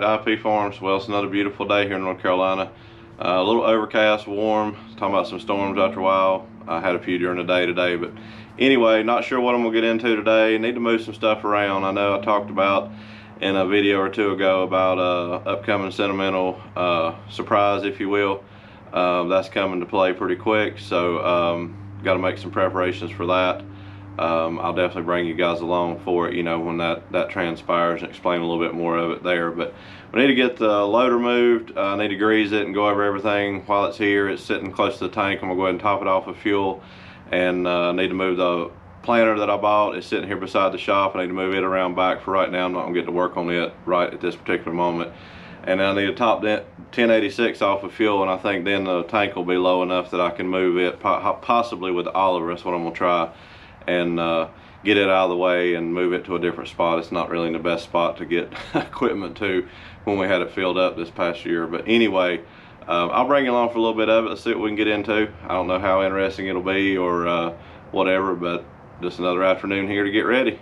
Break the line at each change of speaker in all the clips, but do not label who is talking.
back to IP Farms. Well, it's another beautiful day here in North Carolina. A little overcast, warm. Talking about some storms after a while. I had a few during the day today, but anyway, not sure what I'm gonna get into today. Need to move some stuff around. I know I talked about in a video or two ago about upcoming sentimental surprise, if you will. That's coming to play pretty quick, so got to make some preparations for that. I'll definitely bring you guys along for it, you know, when that transpires, and explain a little bit more of it there. But we need to get the loader moved. I need to grease it and go over everything while it's here. It's sitting close to the tank. I'm gonna go ahead and top it off with fuel, and need to move the planter that I bought. It's sitting here beside the shop. I need to move it around back for right now. I'm not gonna get to work on it right at this particular moment. And then I need to top that 1086 off of fuel, and I think then the tank will be low enough that I can move it, possibly with the Oliver. That's what I'm gonna try, and get it out of the way and move it to a different spot. It's not really in the best spot to get equipment to when we had it filled up this past year. But anyway, I'll bring you along for a little bit of it. Let's see what we can get into. I don't know how interesting it'll be or whatever, but just another afternoon here to get ready.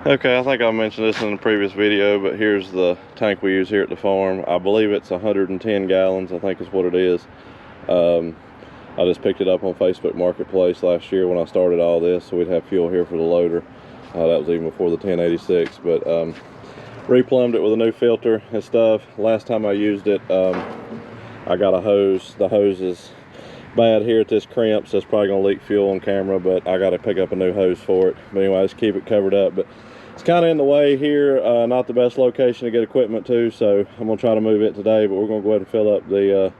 Okay, I think I mentioned this in the previous video, but here's the tank we use here at the farm. I believe it's 110 gallons, I think is what it is. I just picked it up on Facebook Marketplace last year when I started all this, so we'd have fuel here for the loader. That was even before the 1086, but replumbed it with a new filter and stuff. Last time I used it, I got a hose. The hose is bad here at this crimp, so it's probably gonna leak fuel on camera, but I gotta pick up a new hose for it. But anyway, just keep it covered up. But it's kind of in the way here, not the best location to get equipment to, so I'm gonna try to move it today. But we're gonna go ahead and fill up the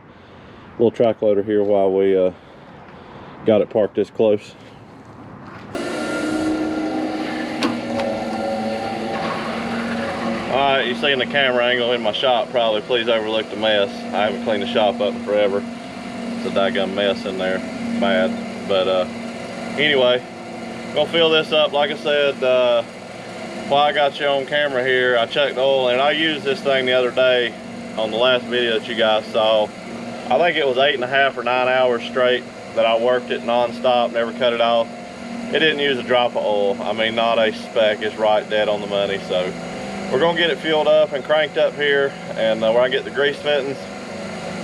little track loader here while we got it parked this close. Alright, you see in the camera angle in my shop probably, please overlook the mess. I haven't cleaned the shop up in forever. It's a daggum mess in there, bad. But anyway, gonna fill this up. Like I said, while I got you on camera here, I checked the oil, and I used this thing the other day on the last video that you guys saw. I think it was 8.5 or 9 hours straight that I worked it non-stop, never cut it off. It didn't use a drop of oil. I mean, not a speck. It's right dead on the money. So we're gonna get it filled up and cranked up here, and where I get the grease fittings.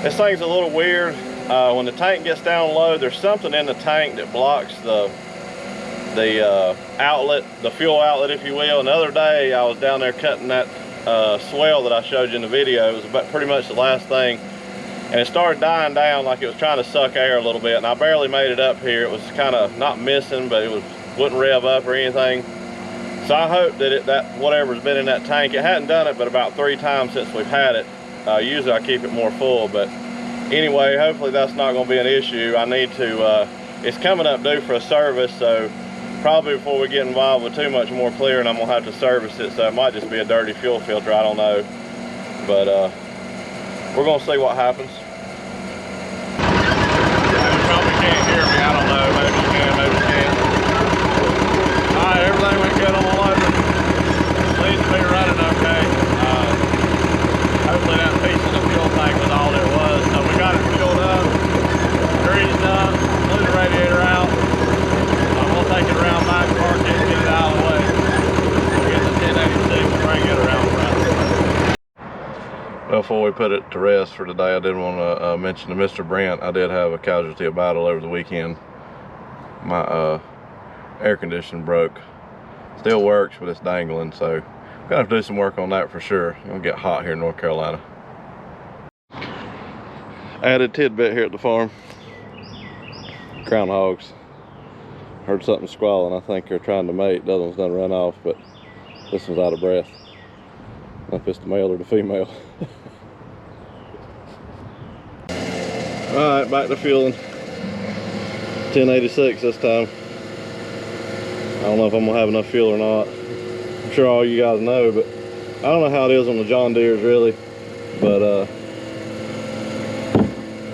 This thing's a little weird. When the tank gets down low, there's something in the tank that blocks the outlet, the fuel outlet, if you will. And the other day I was down there cutting that swell that I showed you in the video. It was about pretty much the last thing, and it started dying down like it was trying to suck air a little bit, and I barely made it up here. It was kind of not missing, but it wouldn't rev up or anything. So I hope that whatever's been in that tank, it hadn't done it but about 3 times since we've had it. Usually I keep it more full, but anyway, hopefully that's not going to be an issue. I need to, it's coming up due for a service, so probably before we get involved with too much more clearing, I'm going to have to service it, so it might just be a dirty fuel filter, I don't know. But we're going to see what happens. You probably can't hear me, I don't know, maybe you can, maybe you can't. Alright, everything went good on the loader. Seems to be running okay. Hopefully that piece of the fuel tank was all it was. So we got it filled up, greased up, blew the radiator out. I'm gonna take it around back, park it, and get it out of the way. We'll get the 1086 and bring it around front. Well, before we put it to rest for today, I did want to mention to Mr. Brent, I did have a casualty of battle over the weekend. My air conditioning broke. Still works, but it's dangling, so gonna have to do some work on that for sure. It's gonna get hot here in North Carolina. Added tidbit here at the farm. Groundhogs. Heard something squalling. I think they're trying to mate. The other one's done run off, but this one's out of breath. I don't know if it's the male or the female. Alright, back to fueling. 1086 this time. I don't know if I'm gonna have enough fuel or not. I'm sure all you guys know, but I don't know how it is on the John Deeres really. But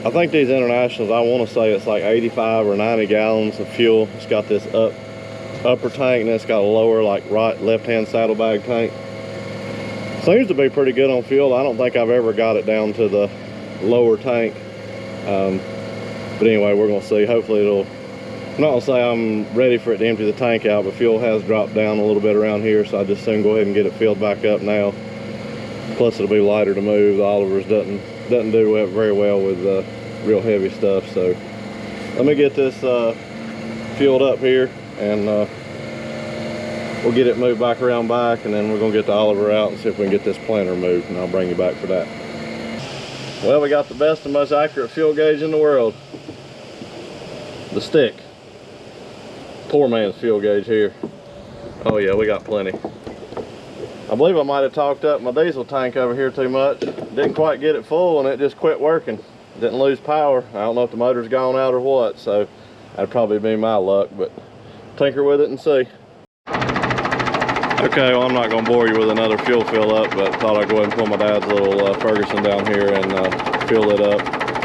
I think these Internationals, I want to say it's like 85 or 90 gallons of fuel. It's got this upper tank, and it's got a lower, like left-hand saddlebag tank. Seems to be pretty good on fuel. I don't think I've ever got it down to the lower tank. But anyway, we're gonna see. Hopefully it'll, I'm not gonna say I'm ready for it to empty the tank out, but fuel has dropped down a little bit around here, so I just soon go ahead and get it filled back up now. Plus it'll be lighter to move. The Oliver's doesn't do very well with real heavy stuff. So let me get this fueled up here, and we'll get it moved back around back, and then we're gonna get the Oliver out and see if we can get this planter moved, and I'll bring you back for that. Well, we got the best and most accurate fuel gauge in the world. The stick. Poor man's fuel gauge here. Oh yeah, we got plenty. I believe I might have talked up my diesel tank over here too much. Didn't quite get it full, and it just quit working. Didn't lose power. I don't know if the motor's gone out or what, so that'd probably be my luck, but tinker with it and see. Okay, well, I'm not gonna bore you with another fuel fill up, but thought I'd go ahead and pull my dad's little Ferguson down here and fuel it up.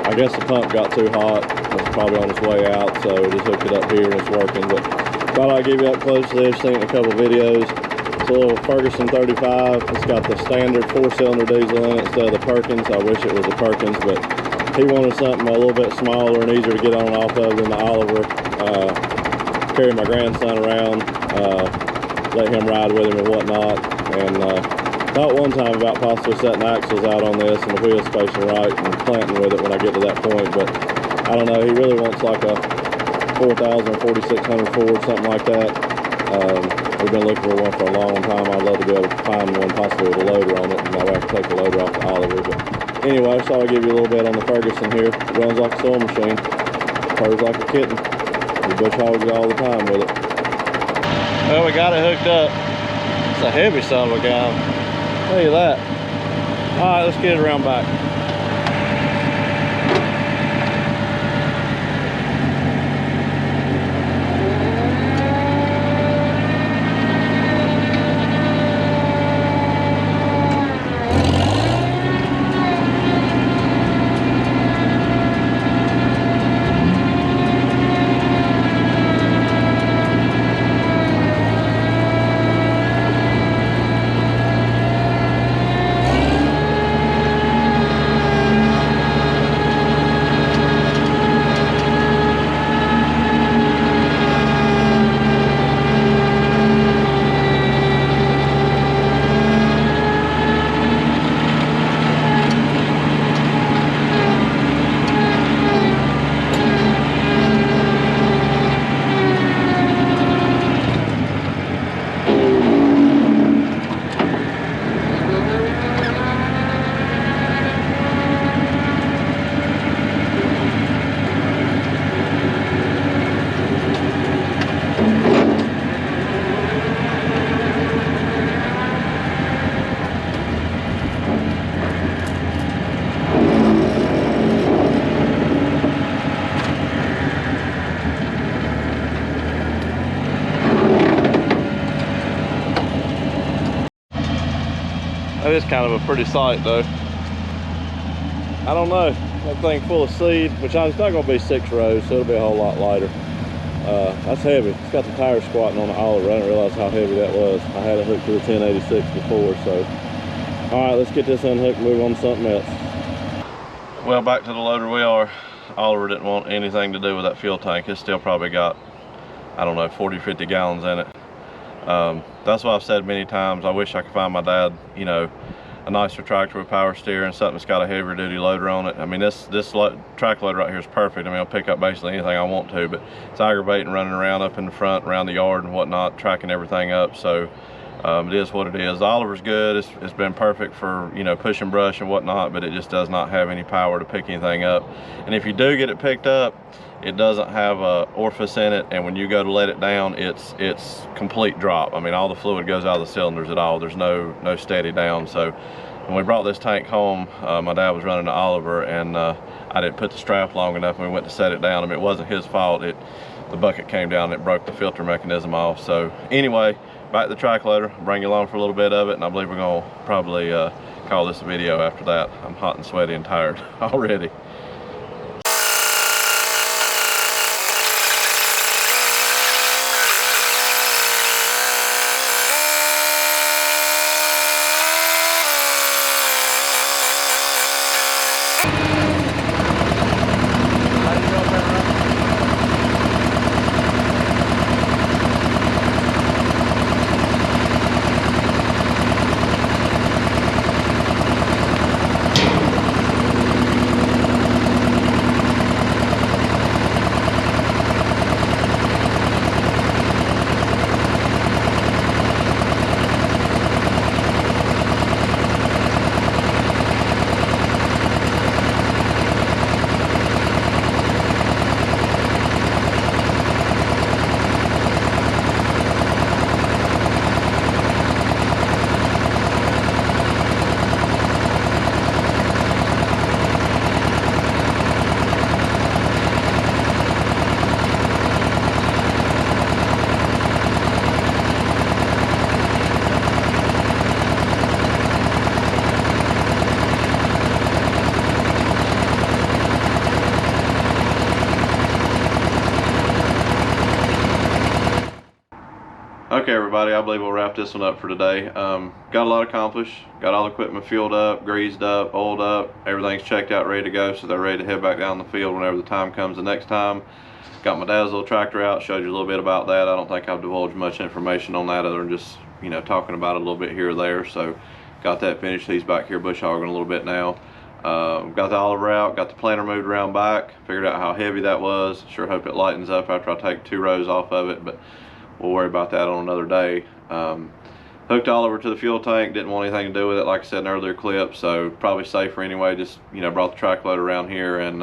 I guess the pump got too hot. It's probably on its way out, so we just hooked it up here and it's working. But thought I'd give you up close to this, seen it in a couple videos. It's a little Ferguson 35. It's got the standard 4-cylinder diesel in it instead of the Perkins. I wish it was a Perkins, but he wanted something a little bit smaller and easier to get on and off of than the Oliver. Carry my grandson around, let him ride with him and whatnot. And thought one time about possibly setting axles out on this and the wheels spacing right and planting with it when I get to that point, but I don't know. He really wants like a 4000 or 4600 Ford, something like that. We've been looking for one for a long time. I'd love to be able to find one possibly with a loader on it, and I'll have to take the loader off the Oliver. But anyway, so I'll give you a little bit on the Ferguson here. It runs like a sewing machine, purrs like a kitten. We bush hogs it all the time with it. Well, we got it hooked up. It's a heavy son of a gun. Look at that. All right, let's get it around back. That is kind of a pretty sight though. I don't know, that thing full of seed, which it's not gonna be 6 rows, so it'll be a whole lot lighter. That's heavy. It's got the tires squatting on the Oliver. I didn't realize how heavy that was. I had it hooked to the 1086 before, so. All right, let's get this unhooked and move on to something else. Well, back to the loader we are. Oliver didn't want anything to do with that fuel tank. It's still probably got, I don't know, 40, 50 gallons in it. That's why I've said many times, I wish I could find my dad, you know, a nicer tractor with power steering, something that's got a heavier duty loader on it. I mean, this track loader right here is perfect. I mean, I'll pick up basically anything I want to, but it's aggravating running around up in the front, around the yard and whatnot, tracking everything up. So it is what it is. The Oliver's good. It's been perfect for, you know, pushing brush and whatnot, but it just does not have any power to pick anything up. And if you do get it picked up, it doesn't have a orifice in it, and when you go to let it down, it's complete drop. I mean, all the fluid goes out of the cylinders at all. There's no steady down. So when we brought this tank home, my dad was running the Oliver, and I didn't put the strap long enough when we went to set it down. I mean, it wasn't his fault. The bucket came down and it broke the filter mechanism off. So anyway, back to the track loader. I'll bring you along for a little bit of it, and I believe we're gonna probably call this a video after that. I'm hot and sweaty and tired already. Okay, everybody, I believe we'll wrap this one up for today. Got a lot accomplished. Got all the equipment fueled up, greased up, oiled up. Everything's checked out, ready to go, so they're ready to head back down the field whenever the time comes the next time. Got my dad's little tractor out, showed you a little bit about that. I don't think I've divulged much information on that other than just, you know, talking about it a little bit here or there. So got that finished. He's back here bush hogging a little bit now. Got the oliver out, got the planter moved around back, figured out how heavy that was. Sure hope it lightens up after I take 2 rows off of it, but we'll worry about that on another day. Hooked Oliver to the fuel tank, didn't want anything to do with it, like I said in earlier clips, so probably safer anyway. Just, you know, brought the track load around here and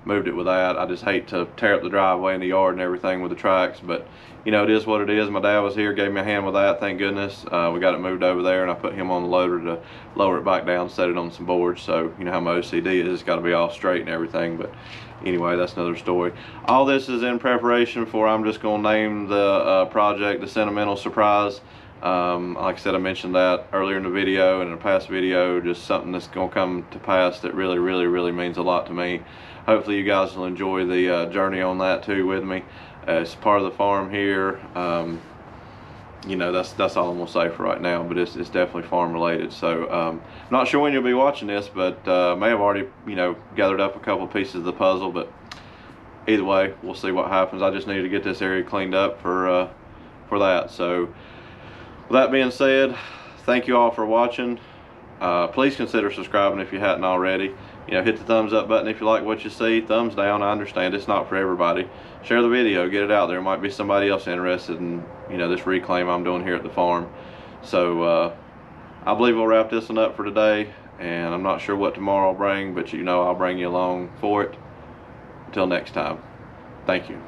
moved it with that. I just hate to tear up the driveway and the yard and everything with the tracks, but you know, it is what it is. My dad was here, gave me a hand with that, thank goodness. We got it moved over there, and I put him on the loader to lower it back down, set it on some boards. So you know how my OCD is, it's got to be all straight and everything. But anyway, that's another story. All this is in preparation for, I'm just going to name the project the Sentimental Surprise. Like I said, I mentioned that earlier in the video and in a past video, just something that's going to come to pass that really means a lot to me. Hopefully you guys will enjoy the journey on that too with me. It's part of the farm here. You know, that's all I'm gonna say for right now, but it's definitely farm related. So not sure when you'll be watching this, but may have already, you know, gathered up a couple pieces of the puzzle, but either way, we'll see what happens. I just need to get this area cleaned up for that. So with that being said, thank you all for watching. Please consider subscribing if you hadn't already. You know, hit the thumbs up button if you like what you see. Thumbs down, I understand it's not for everybody. Share the video, get it out there. Might be somebody else interested in, you know, this reclaim I'm doing here at the farm. So I believe we'll wrap this one up for today, and I'm not sure what tomorrow will bring, but you know I'll bring you along for it. Until next time, thank you.